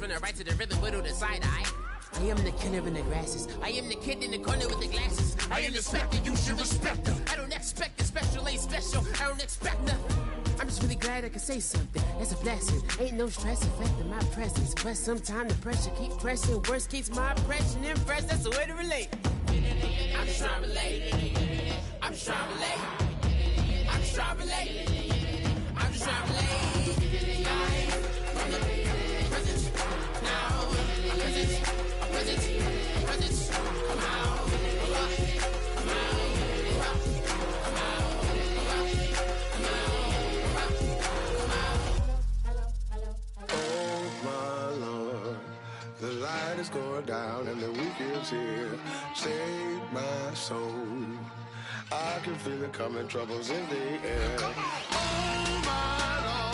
from the right to the rhythm, widow to side-eye. I am the killer in the grasses. I am the kid in the corner with the glasses. I am the specter, you should respect them. I don't expect the special, ain't special. I don't expect nothing. I'm just really glad I can say something. That's a blessing. Ain't no stress affecting my presence. But sometimes the pressure keeps pressing. Worst keeps my impression impressed. That's the way to relate. I'm just trying to relate. I'm just trying to relate. I'm just trying to relate. I'm just trying to relate. From the present now. Present. Present. Come out. The light is going down and the weekend's here. Save my soul. I can feel it coming, troubles in the air. Oh my Lord.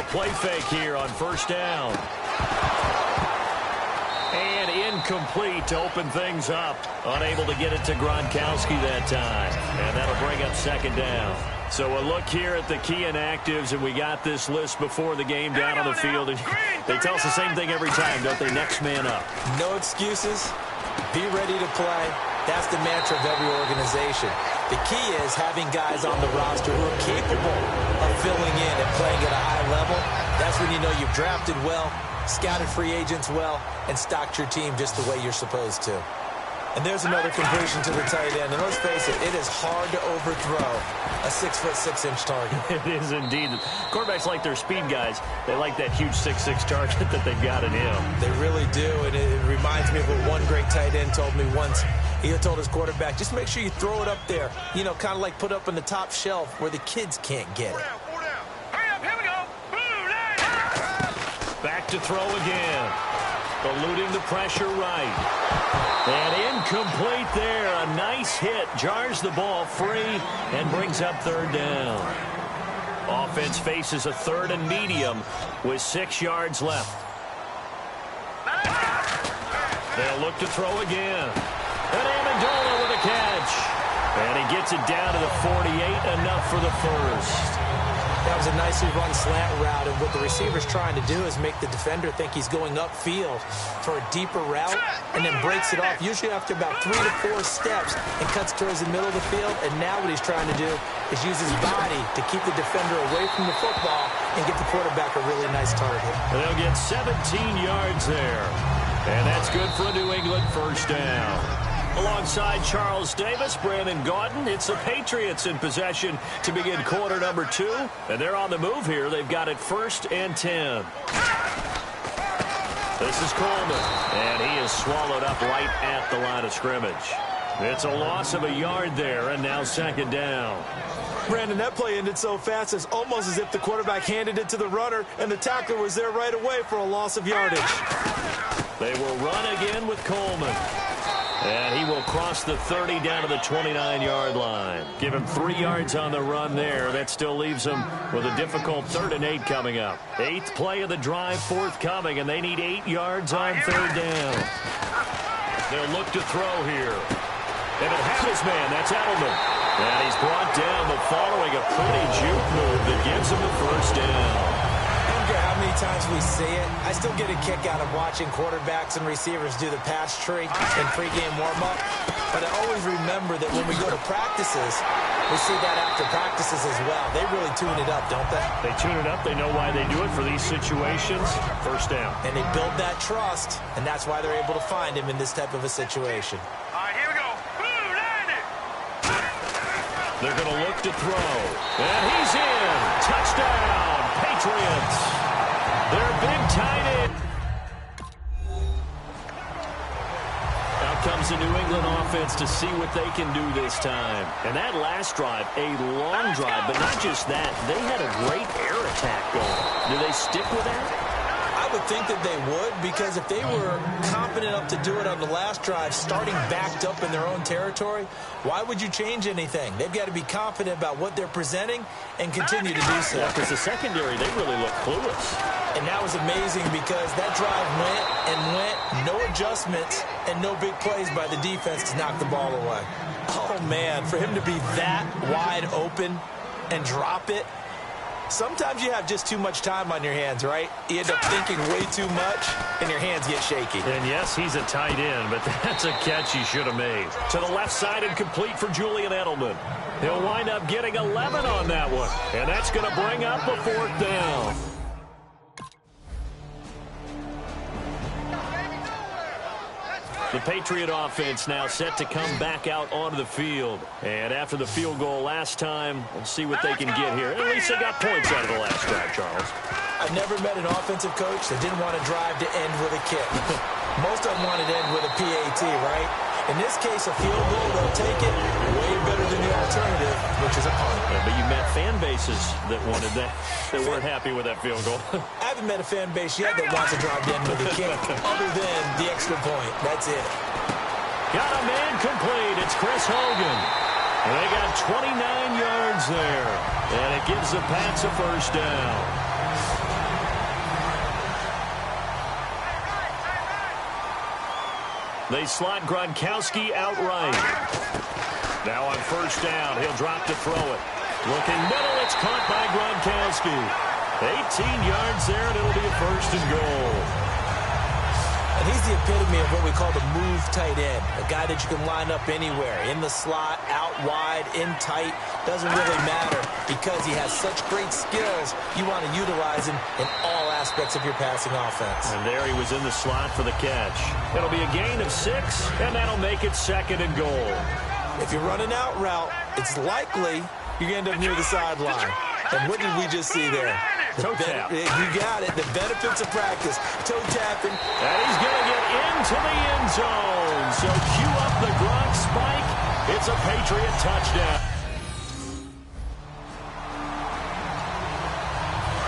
Play fake here on first down. And incomplete to open things up. Unable to get it to Gronkowski that time. And that'll bring up second down. So a look here at the key inactives, and we got this list before the game down on the field. And they tell us the same thing every time, don't they? Next man up. No excuses. Be ready to play. That's the mantra of every organization. The key is having guys on the roster who are capable of filling in and playing at a high level. That's when you know you've drafted well, scouted free agents well, and stocked your team just the way you're supposed to. And there's another conversion to the tight end. And let's face it, it is hard to overthrow a 6'6" target. It is indeed. Quarterbacks like their speed guys. They like that huge 6'6" target that they've got in him. They really do, and it reminds me of what one great tight end told me once. He told his quarterback, just make sure you throw it up there. You know, kind of like put up on the top shelf where the kids can't get it. Back to throw again. Eluding the pressure right. And incomplete there. A nice hit. Jars the ball free and brings up third down. Offense faces a third and medium with 6 yards left. They'll look to throw again. And Amendola with a catch. And he gets it down to the 48. Enough for the first. That was a nicely run slant route, and what the receiver's trying to do is make the defender think he's going upfield for a deeper route and then breaks it off, usually after about 3 to 4 steps, and cuts towards the middle of the field. And now what he's trying to do is use his body to keep the defender away from the football and get the quarterback a really nice target. And they'll get 17 yards there. And that's good for a New England first down. Alongside Charles Davis, Brandon Gaudin, it's the Patriots in possession to begin quarter number 2. And they're on the move here. They've got it 1st and 10. This is Coleman, and he is swallowed up right at the line of scrimmage. It's a loss of a yard there, and now second down. Brandon, that play ended so fast, it's almost as if the quarterback handed it to the runner, and the tackler was there right away for a loss of yardage. They will run again with Coleman. And he will cross the 30 down to the 29-yard line. Give him 3 yards on the run there. That still leaves him with a difficult 3rd and 8 coming up. 8th play of the drive forthcoming, and they need 8 yards on 3rd down. They'll look to throw here. And it'll have his man. That's Edelman. And he's brought down, but following a pretty juke move that gives him the first down. How many times we see it, I still get a kick out of watching quarterbacks and receivers do the pass tree in pregame warm-up. But I always remember that when we go to practices, we see that after practices as well. They really tune it up, don't they? They tune it up. They know why they do it for these situations. First down. And they build that trust, and that's why they're able to find him in this type of a situation. All right, here we go. They're going to look to throw. And he's in. Touchdown, Patriots. Their big tight end. Out comes the New England offense to see what they can do this time. And that last drive, a long drive, but not just that. They had a great air attack going. Do they stick with that? I would think that they would, because if they were confident enough to do it on the last drive, starting backed up in their own territory, why would you change anything? They've got to be confident about what they're presenting and continue to do so. Yeah, because the secondary, they really look clueless. And that was amazing because that drive went and went, no adjustments and no big plays by the defense to knock the ball away. Oh, man, for him to be that wide open and drop it. Sometimes you have just too much time on your hands, right? You end up thinking way too much, and your hands get shaky. And yes, he's a tight end, but that's a catch he should have made. To the left side and complete for Julian Edelman. He'll wind up getting 11 on that one, and that's going to bring up a 4th down. The Patriot offense now set to come back out onto the field. And after the field goal last time, we'll see what they can get here. At least they got points out of the last drive, Charles. I've never met an offensive coach that didn't want to drive to end with a kick. Most of them wanted to end with a PAT, right? In this case, a field goal, they'll take it way better than the alternative, which is a punt. Yeah, but you met fan bases that wanted that, that weren't happy with that field goal. I haven't met a fan base yet that wants to drive to end with a kick other than the extra point. That's it. Got a man complete. It's Chris Hogan. And they got 29 yards there. And it gives the Pats a 1st down. They slot Gronkowski outright. Now on 1st down, he'll drop to throw it. Looking middle, it's caught by Gronkowski. 18 yards there, and it'll be a 1st and goal. And he's the epitome of what we call the move tight end. A guy that you can line up anywhere. In the slot, out wide, in tight. Doesn't really matter because he has such great skills. You want to utilize him in all aspects of your passing offense. And there he was in the slot for the catch. It'll be a gain of 6, and that'll make it 2nd and goal. If you're running out route, it's likely you're going to end up near the sideline. And what did we just see there? Toe tap. You got it. The benefits of practice. Toe tapping. And he's going to get into the end zone. So cue up the Gronk spike. It's a Patriot touchdown.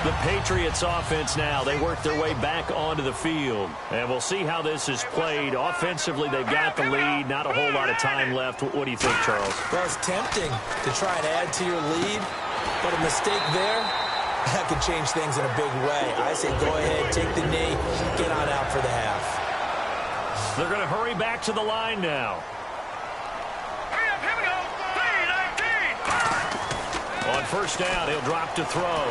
The Patriots offense now, they work their way back onto the field. And we'll see how this is played. Offensively, they've got the lead. Not a whole lot of time left. What do you think, Charles? Well, it's tempting to try and add to your lead. But a mistake there, that could change things in a big way. I say go ahead, take the knee, get on out for the half. They're going to hurry back to the line now. Here we go. 3-19. On 1st down, he'll drop to throw.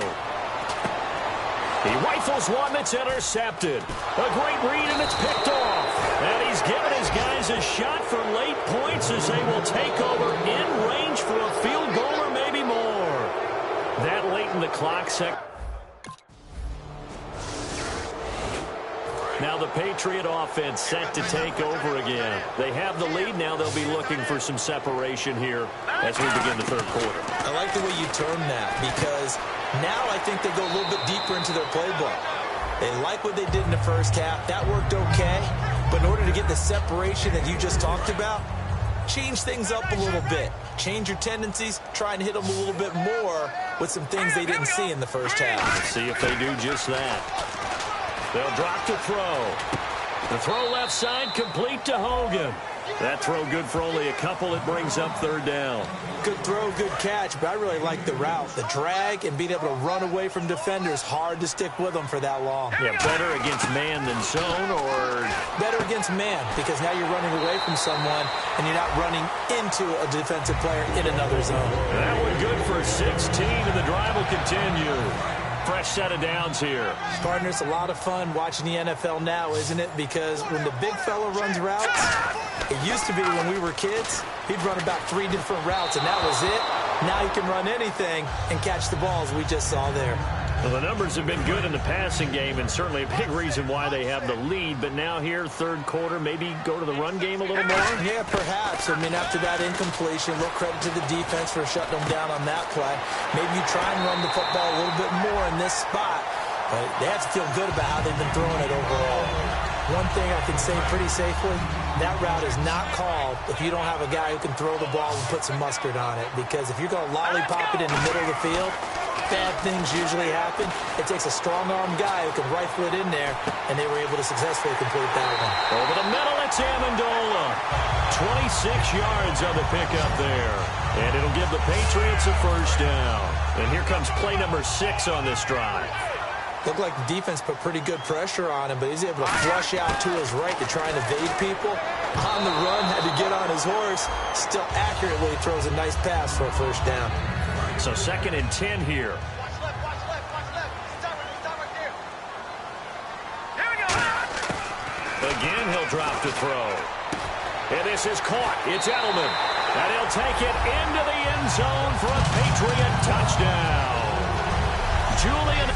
He rifles one that's intercepted. A great read, and it's picked off. And he's given his guys a shot for late points as they will take over in range for a field goal or maybe more. That late in the clock. Now the Patriot offense set to take over again. They have the lead now. They'll be looking for some separation here as we begin the 3rd quarter. I like the way you term that because now I think they go a little bit deeper into their playbook. They like what they did in the 1st half. That worked okay. But in order to get the separation that you just talked about, change things up a little bit. Change your tendencies. Try and hit them a little bit more with some things they didn't see in the 1st half. Let's see if they do just that. They'll drop to throw. The throw left side complete to Hogan. That throw good for only a couple. It brings up 3rd down. Good throw, good catch, but I really like the route. The drag and being able to run away from defenders. Hard to stick with them for that long. Yeah, better against man than zone, or better against man because now you're running away from someone and you're not running into a defensive player in another zone. That one good for 16, and the drive will continue. Fresh set of downs here. Partner, it's a lot of fun watching the NFL now, isn't it? Because when the big fella runs routes, it used to be when we were kids, he'd run about 3 different routes, and that was it. Now he can run anything and catch the balls we just saw there. Well, the numbers have been good in the passing game, and certainly a big reason why they have the lead. But now here, 3rd quarter, maybe go to the run game a little more? Yeah, perhaps. I mean, after that incompletion, a little credit to the defense for shutting them down on that play. Maybe you try and run the football a little bit more in this spot. But they have to feel good about how they've been throwing it overall. One thing I can say pretty safely, that route is not called if you don't have a guy who can throw the ball and put some mustard on it. Because if you're going to lollipop it in the middle of the field, bad things usually happen. It takes a strong-arm guy who can rifle it in there, and they were able to successfully complete that one. Over the middle, it's Amendola. 26 yards on the pickup there. And it'll give the Patriots a first down. And here comes play number 6 on this drive. Looked like the defense put pretty good pressure on him, but he's able to flush out to his right to try and evade people. On the run, had to get on his horse. Still accurately throws a nice pass for a first down. So 2nd and 10 here. Watch left, watch left, watch left. Stop right there. Here we go. Again, he'll drop to throw. And this is caught. It's Edelman. And he'll take it into the end zone for a Patriot touchdown. Julian.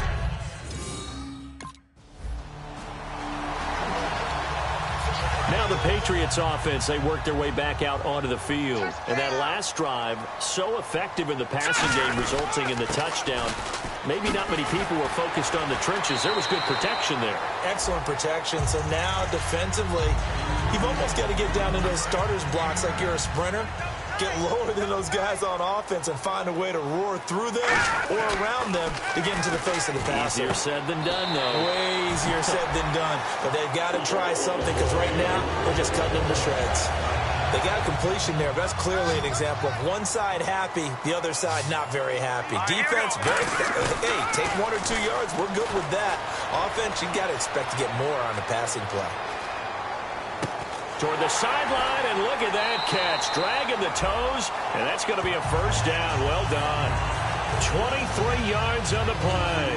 Now the Patriots offense, they work their way back out onto the field. And that last drive, so effective in the passing game, resulting in the touchdown. Maybe not many people were focused on the trenches. There was good protection there. Excellent protection. So now defensively, you've almost got to get down into those starters blocks like you're a sprinter. Get lower than those guys on offense and find a way to roar through them or around them to get into the face of the passer. Easier said than done, though. Way easier said than done. But they've got to try something because right now they're just cutting them to shreds. They got a completion there, but that's clearly an example of one side happy, the other side not very happy. Defense, hey, take 1 or 2 yards. We're good with that. Offense, you got to expect to get more on the passing play. Toward the sideline, and look at that catch. Dragging the toes, and that's going to be a first down. Well done. 23 yards on the play.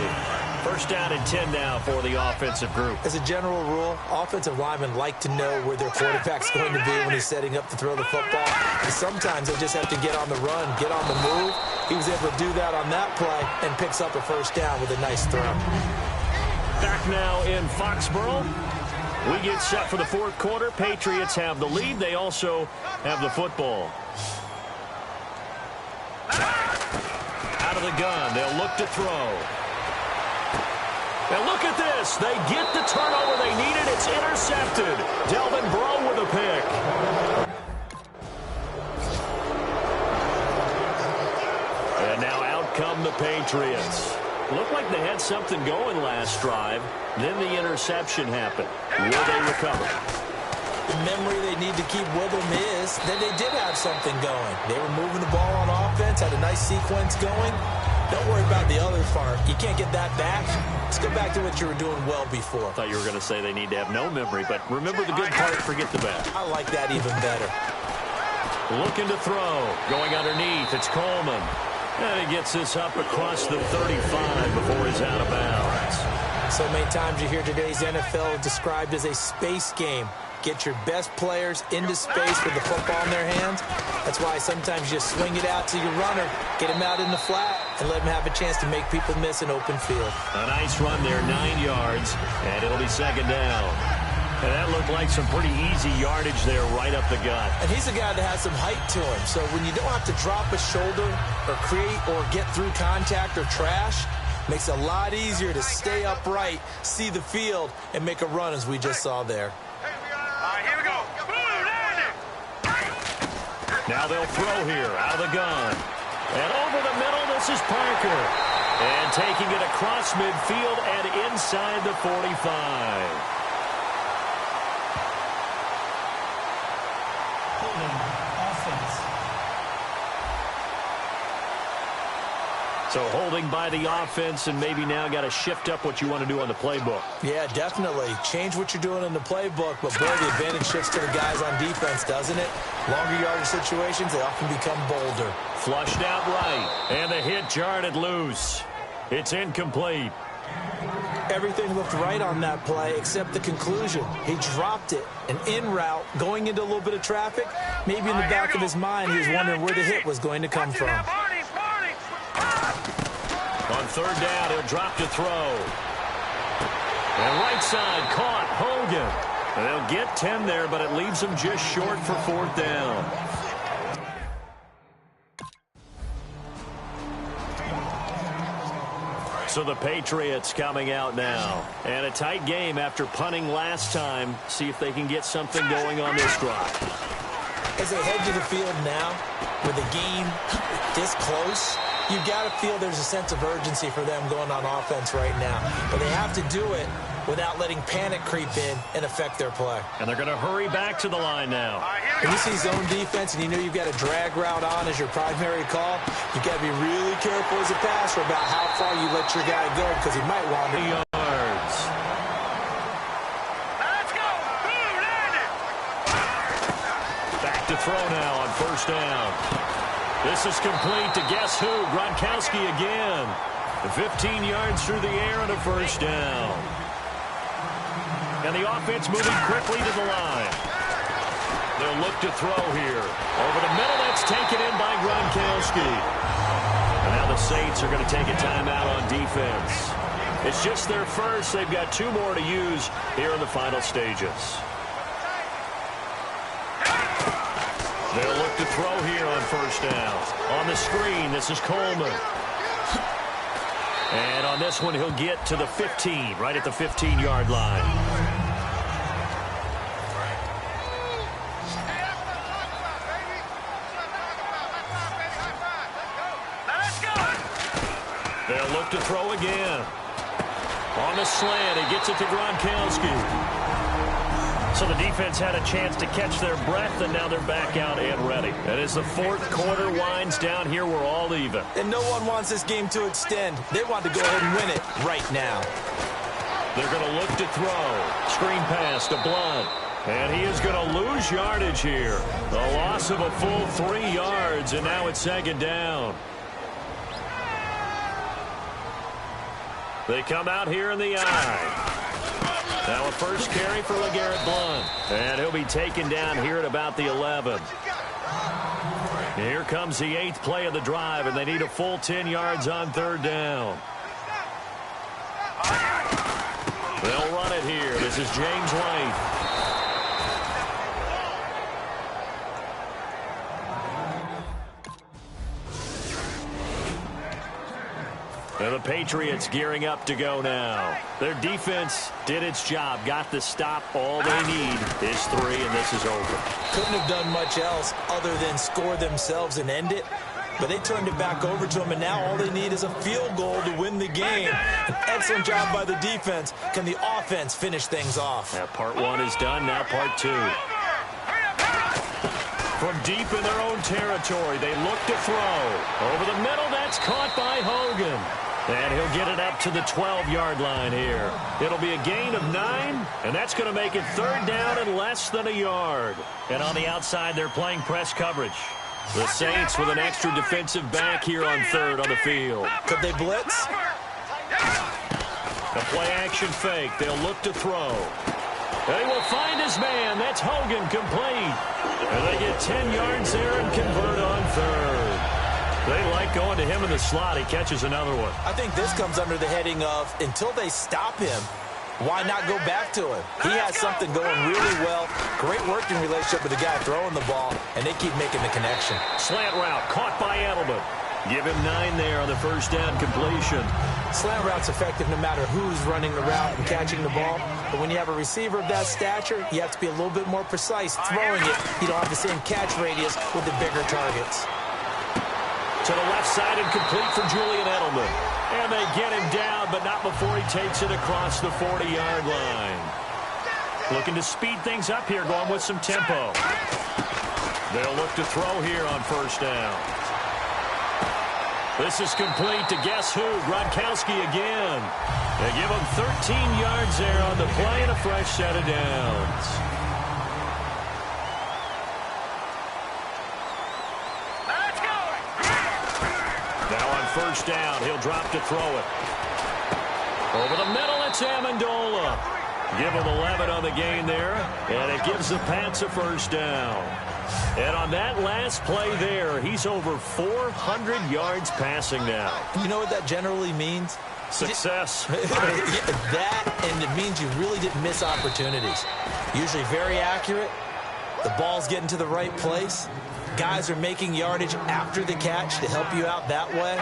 First down and 10 now for the offensive group. As a general rule, offensive linemen like to know where their quarterback's going to be when he's setting up to throw the football. And sometimes they just have to get on the run, get on the move. He was able to do that on that play and picks up a first down with a nice throw. Back now in Foxborough. We get set for the 4th quarter. Patriots have the lead. They also have the football. Out of the gun. They'll look to throw. And look at this. They get the turnover they needed. It's intercepted. Delvin Breaux with a pick. And now out come the Patriots. Looked like they had something going last drive. Then the interception happened. Will they recover? The memory they need to keep with them is that they did have something going. They were moving the ball on offense, had a nice sequence going. Don't worry about the other part. You can't get that back. Let's go back to what you were doing well before. I thought you were going to say they need to have no memory, but remember the good part, forget the bad. I like that even better. Looking to throw. Going underneath. It's Coleman. And he gets this up across the 35 before he's out of bounds. So many times you hear today's NFL described as a space game. Get your best players into space with the football in their hands. That's why sometimes you just swing it out to your runner, get him out in the flat, and let him have a chance to make people miss an open field. A nice run there, 9 yards, and it'll be 2nd down. And that looked like some pretty easy yardage there right up the gut. And he's a guy that has some height to him. So when you don't have to drop a shoulder or create or get through contact or trash, makes it a lot easier to stay upright, see the field, and make a run as we just saw there. Here we go. Now they'll throw here out of the gun. And over the middle, this is Parker. And taking it across midfield and inside the 45. So holding by the offense, and maybe now got to shift up what you want to do on the playbook. Yeah, definitely. Change what you're doing in the playbook, but boy, the advantage shifts to the guys on defense, doesn't it? Longer yardage situations, they often become bolder. Flushed out right, and the hit jarred it loose. It's incomplete. Everything looked right on that play except the conclusion. He dropped it, and en route, going into a little bit of traffic, maybe in the back of his mind, he was wondering where the hit was going to come from. On 3rd down, he'll drop to throw. And right side, caught, Hogan. And they'll get 10 there, but it leaves them just short for 4th down. So the Patriots coming out now. And a tight game after punting last time. See if they can get something going on this drive. As they head to the field now, with a game this close, You got to feel there's a sense of urgency for them going on offense right now. But they have to do it without letting panic creep in and affect their play. And they're going to hurry back to the line now. When you see zone defense and you know you've got a drag route on as your primary call, you've got to be really careful as a passer about how far you let your guy go because he might wander. Yards. Let's go. Back to throw now on first down. This is complete to guess who? Gronkowski again. 15 yards through the air and a first down. And the offense moving quickly to the line. They'll look to throw here. Over the middle, that's taken in by Gronkowski. And now the Saints are going to take a timeout on defense. It's just their first. They've got 2 more to use here in the final stages. They'll look to throw here on first down. On the screen, this is Coleman. And on this one, he'll get to the 15, right at the 15-yard line. They'll look to throw again. On the slant, he gets it to Gronkowski. So the defense had a chance to catch their breath, and now they're back out and ready. And as the fourth quarter winds down here, we're all even. And no one wants this game to extend. They want to go ahead and win it right now. They're going to look to throw. Screen pass to Blunt. And he is going to lose yardage here. A loss of a full 3 yards, and now it's second down. They come out here in the eye. Now a first carry for LeGarrette Blunt. And he'll be taken down here at about the 11. Here comes the 8th play of the drive, and they need a full 10 yards on third down. They'll run it here. This is James White. And the Patriots gearing up to go now. Their defense did its job, got the stop. All they need is 3, and this is over. Couldn't have done much else other than score themselves and end it. But they turned it back over to them, and now all they need is a field goal to win the game. An excellent job by the defense. Can the offense finish things off? Yeah, part 1 is done, now part 2. From deep in their own territory, they look to throw. Over the middle, that's caught by Hogan. And he'll get it up to the 12-yard line here. It'll be a gain of 9, and that's going to make it third down and less than a yard. And on the outside, they're playing press coverage. The Saints with an extra defensive back here on third on the field. Could they blitz? A play-action fake. They'll look to throw. They will find his man. That's Hogan, complete. And they get 10 yards there and convert on third. They like going to him in the slot. He catches another one. I think this comes under the heading of until they stop him, why not go back to him? He has something going really well. Great working relationship with the guy throwing the ball, and they keep making the connection. Slant route caught by Edelman. Give him 9 there on the first down completion. Slant route's effective no matter who's running the route and catching the ball. But when you have a receiver of that stature, you have to be a little bit more precise throwing it. You don't have the same catch radius with the bigger targets. To the left side and complete for Julian Edelman. And they get him down, but not before he takes it across the 40-yard line. Looking to speed things up here, going with some tempo. They'll look to throw here on first down. This is complete to guess who? Gronkowski again. They give him 13 yards there on the play and a fresh set of downs. Now on first down, he'll drop to throw it. Over the middle, it's Amendola. Give him 11 on the gain there, and it gives the Pats a first down. And on that last play there, he's over 400 yards passing now. You know what that generally means? Success. That, and it means you really didn't miss opportunities. Usually very accurate. The ball's getting to the right place. Guys are making yardage after the catch to help you out that way.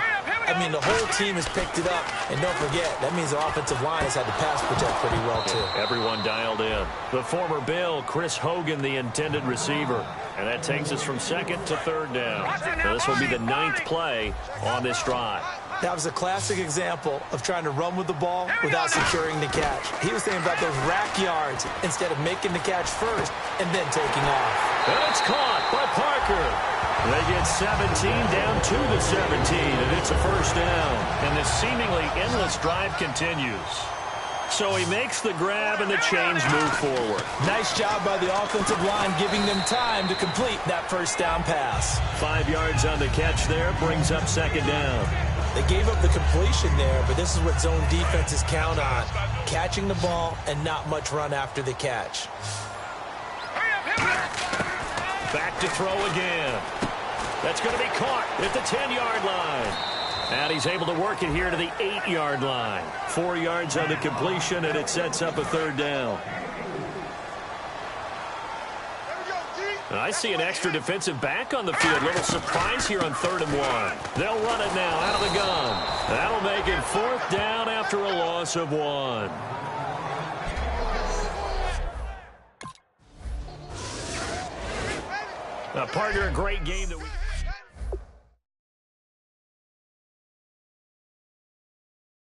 I mean, the whole team has picked it up. And don't forget, that means the offensive line has had to pass protect pretty well, too. Everyone dialed in. The former Bill, Chris Hogan, the intended receiver. And that takes us from second to third down. Now, this will be the 9th play on this drive. That was a classic example of trying to run with the ball without securing the catch. He was thinking about those rack yards instead of making the catch first and then taking off. And it's caught by Parker. They get 17 down to the 17, and it's a first down. And this seemingly endless drive continues. So he makes the grab and the chains move forward. Nice job by the offensive line giving them time to complete that first down pass. 5 yards on the catch there, brings up second down. They gave up the completion there, but this is what zone defenses count on. Catching the ball and not much run after the catch. Back to throw again. That's going to be caught at the 10-yard line. And he's able to work it here to the 8-yard line. 4 yards on the completion, and it sets up a third down. I see an extra defensive back on the field. Little surprise here on 3rd and 1. They'll run it now out of the gun. That'll make it 4th down after a loss of 1. Partner, a great game that we...